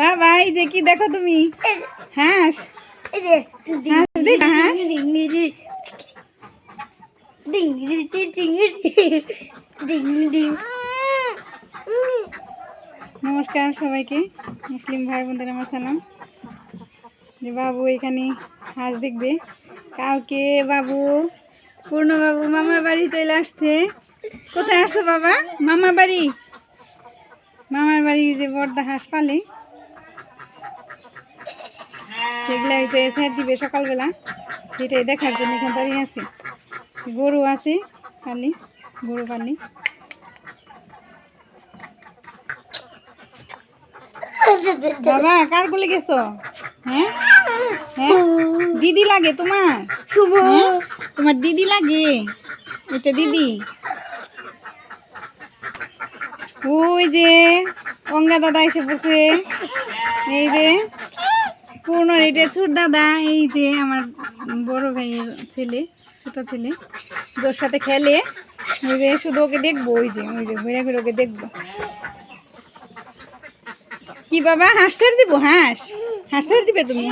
বাবা এই যে কি দেখো তুমি হাঁস নমস্কার সবাইকে, মুসলিম ভাই বোনদের আমার সালাম। যে বাবু এখানে হাঁস দেখবে, কালকে বাবু পূর্ণ বাবু মামার বাড়ি চলে আসছে। কোথায় আসছো বাবা? মামার বাড়ি। মামার বাড়ি যে বড়দা হাঁস পালে সেগুলা যে স্যার দিবে সকালবেলা, সেটাই দেখার জন্য এখানে দাঁড়িয়ে আছে। গরু আছে পালি, গরু পালি। বাবা কার কোলে গেছো? হ্যাঁ হ্যাঁ দিদি লাগে তোমার? শুভ তোমার দিদি লাগে? এটা দিদি। ওই যে অঙ্গা দাদা এসে পড়ছে, এই যে পূর্ণ, এটা ছোট দাদা, এই যে আমার বড় ভাইয়ের ছেলে, ছোট ছেলে, ওর সাথে খেলে। ওই যে শুধু ওকে দেখবো, ওই যে ঘুরে ঘুরে ওকে দেখবো। কি বাবা হাঁস ছেড়ে দিব? হাঁস ছেড়ে দিবে তুমি?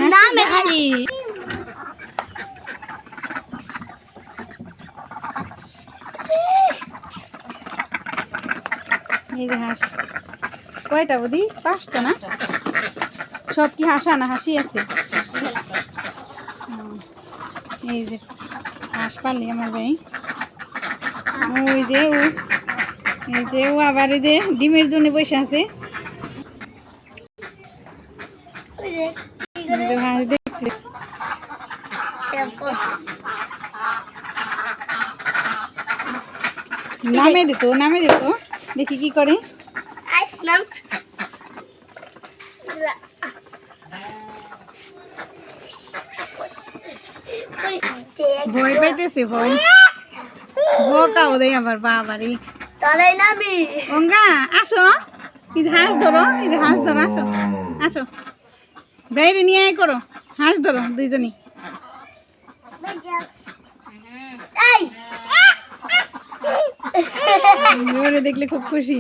এই যে হাঁস কয়টা বুঝি? 5টা না? সব কি হাঁসা না হাসি আছে? এই যে হাঁস পালি আমার ভাই। ওই যে ও, এই যে ও আবার এই যে ডিমের জন্য বসে আছে। হাঁস দেখতে নামে দিত দেখি কি করে। ভয় পাইতেছে, ভয় ভোকাও দেয় আবার বাবারি। অঙ্গা আসো, এই যে হাঁস ধরো, এই যে হাঁস ধরো, আসো আসো বাইরে নিয়ে আয় করো, হাঁস ধরো দুইজনই। ওরে দেখলে খুব খুশি।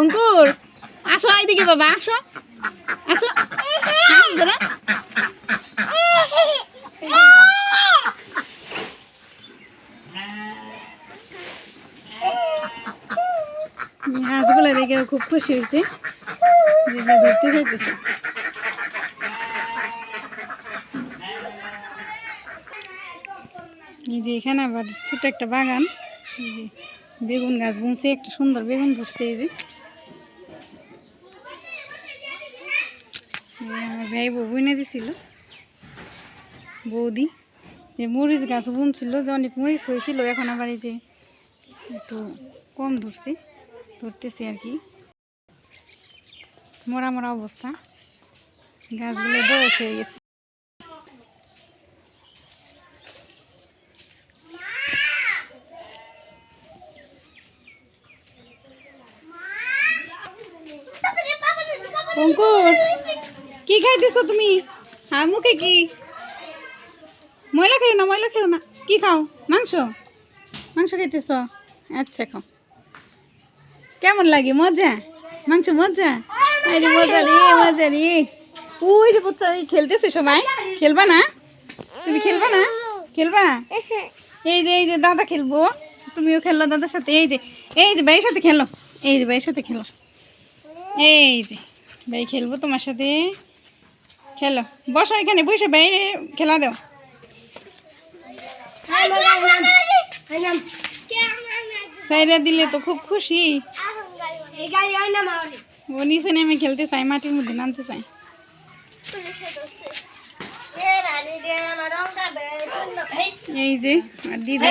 অঙ্কুর আসো এইদিকে বাবা, আসো আসো। হাঁসগুলো দেখে খুব খুশি হয়েছে, ধরতে চাইতেছে। এই যে এখানে আবার ছোট একটা বাগান, এই যে বেগুন গাছ বুনছে, একটা সুন্দর বেগুন ধরছে। এই যে আমার ভাই বউ বুনে দিছিল, বৌদি যে মরিচ গাছ বুনছিল, যে অনেক মরিচ হয়েছিল, এখন আবার এই যে একটু কম ধরতেছে আর কি, মরা মরা অবস্থা, গাছগুলো বয়স হয়ে গেছে। অঙ্কুর কি খাইতেছো তুমি? হ্যাঁ মুখে কি? ময়লা খেও না, কি খাও? মাংস খাইতেছ? আচ্ছা খাও। কেমন লাগে? মজা? মাংস মজা? আরে মজা রে। ওই যে বাচ্চা খেলতেছে, সবাই খেলবা না? তুমি খেলবা না? খেলবা? এই যে দাদা খেলবো, তুমিও খেলো দাদার সাথে। এই যে ভাইয়ের সাথে খেলো, এই যে ভাইয়ের সাথে খেলো, এই যে ভাই খেলবো তোমার সাথে, খেলো। বসো এখানে, বসে বাইরে খেলা দাও। সাইরা দিলে তো খুব খুশি। ও নিচে নেমে খেলতে চাই, মাটির মধ্যে নামতে চাই। এই যে আর দিদা,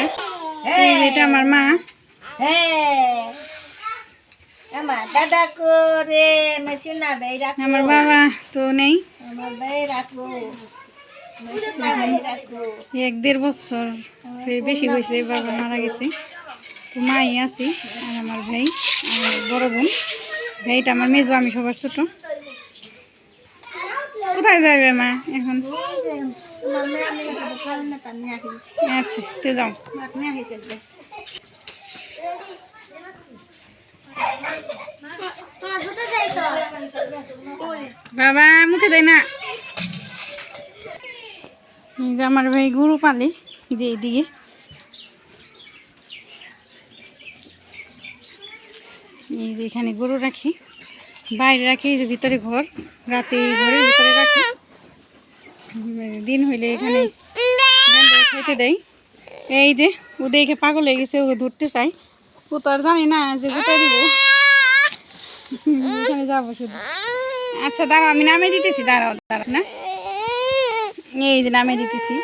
এই যে এটা আমার মা। আমার দাদা করে মেশিনা ভাই রাখো আমার বাবা তো নেই, আমার ভাই রাখো মেশিনা ভাই রাখো 1-1.5 বছর বেশি হয়েছে বাবা মারা গেছে। তো মাই আছি আর আমার ভাই আর বড় বোন। ভাইটা আমার মেজো, আমি সবার ছোট। কোথায় যাবে মা এখন? তোমার মেয়ে আমি খাওয়া না তার নিয়ে আসি আচ্ছা তো যাও। ভাত নিয়ে আসি বাবা মুখে দেয় না। এই যে আমার ভাই গরু পালে, এই যে এইদিকে এই যে এখানে গরু রাখি, বাইরে রাখি, এই যে ভিতরে ঘর, রাতে এই ঘরের ভিতরে রাখি, দিন হইলে এখানে খাইতে দেয়। এই যে ও দেখে পাগল হয়ে গেছে, ও ধরতে চাই, ও তো আর জানি না যে গোটাই দিব, এখানে যাবো শুধু। আচ্ছা দাঁড়াও, আমি নামে দিতেছি, দাঁড়াও দাঁড়াও না, এই যে নামে দিতেছি,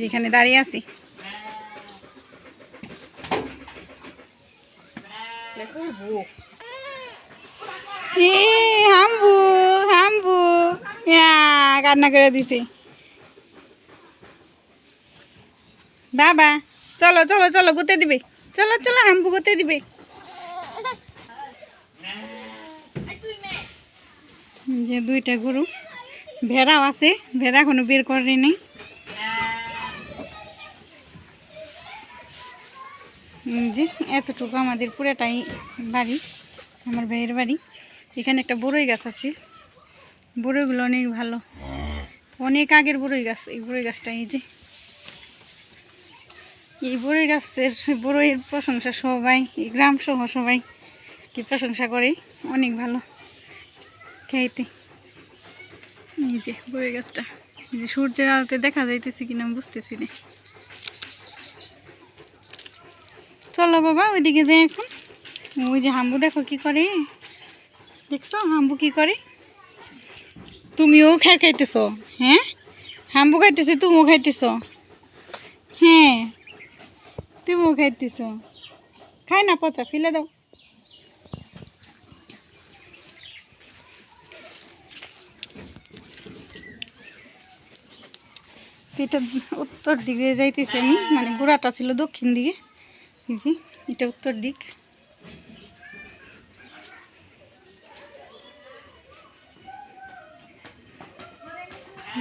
এখানে দাঁড়িয়ে আছি। হাম্বু হাম্বু কান্না করে দিছি। বাবা চলো চলো চলো, গুতে দিবে, চলো চলো, হাম্বু গুতে দিবে। যে 2টা গরু, ভেড়াও আছে, ভেড়া এখনো বের করে নেই। যে এতটুকু আমাদের পুরোটাই বাড়ি, আমার ভাইয়ের বাড়ি। এখানে একটা বড়ই গাছ আছে, বড়ইগুলো অনেক ভালো, অনেক আগের বড়ই গাছ। এই বড়ই গাছটা, এই যে এই বড়ই গাছের বড়ইয়ের প্রশংসা সবাই, এই গ্রাম সহ সবাই কি প্রশংসা করে, অনেক ভালো খাইতে। এই যে বড়ই গাছটা, এই যে সূর্যের আলোতে দেখা যাইতেছে কিনা বুঝতেছি না। চলো বাবা ওইদিকে যাই এখন। ওই যে হাম্বু দেখো কি করে, দেখছো হাম্বু কি করে? তুমিও খাইতেছ? হ্যাঁ, হাম্বু খাইতেছে, তুমিও খাইতেছ? হ্যাঁ তুমিও খাইতেছ, খাই না, পচা ফেলে দাও। এটা উত্তর দিকে যাইতেছি আমি, মানে গোড়াটা ছিল দক্ষিণ দিকে, এই যে এটা উত্তর দিক।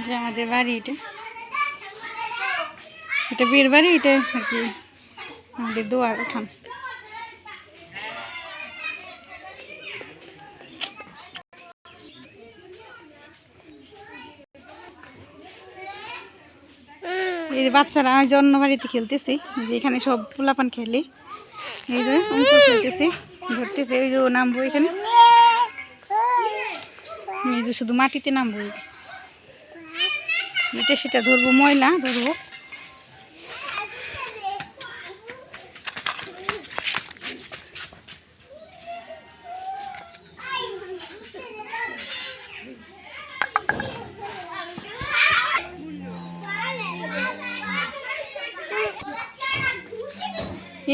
যে আমাদের বাড়ি, এটা বিয়ের বাড়ি, এটা আর কি আমাদের দোয়ার উঠান। এই যে বাচ্চারা যে অন্য বাড়িতে খেলতেছে, যে এখানে সব পোলাপান খেলে, এই যে অঙ্ক খেলতেছে, ধরতেছে, ওই যে ও নামবো এখানে, এই যে শুধু মাটিতে নামবো, এই যে এটা সেটা ধরবো, ময়লা ধরবো।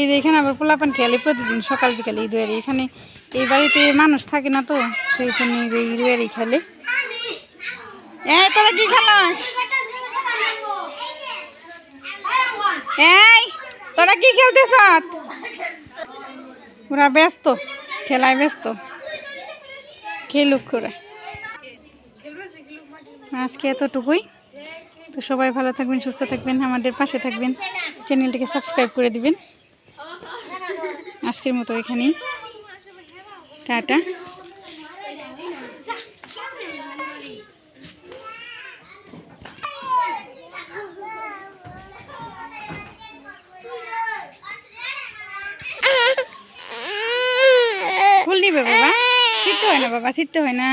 এই যে এখানে আবার পোলাপান খেলে প্রতিদিন সকাল বিকালে, এই দুয়ারে। এখানে এই বাড়িতে মানুষ থাকে না তো, সেই জন্য এই যে দুয়ারেই খেলে। তোরা কি খেলাস? এই তোরা কি খেলতেছ? ওরা ব্যস্ত, খেলায় ব্যস্ত, খেলুক করে। আজকে এতটুকুই। তো সবাই ভালো থাকবেন, সুস্থ থাকবেন, আমাদের পাশে থাকবেন, চ্যানেলটিকে সাবস্ক্রাইব করে দিবেন। আজকের মতো এখানেই, টাটা। ফুল নিবে বাবা, ছিটতে হয় না বাবা, ছিটতে হয় না।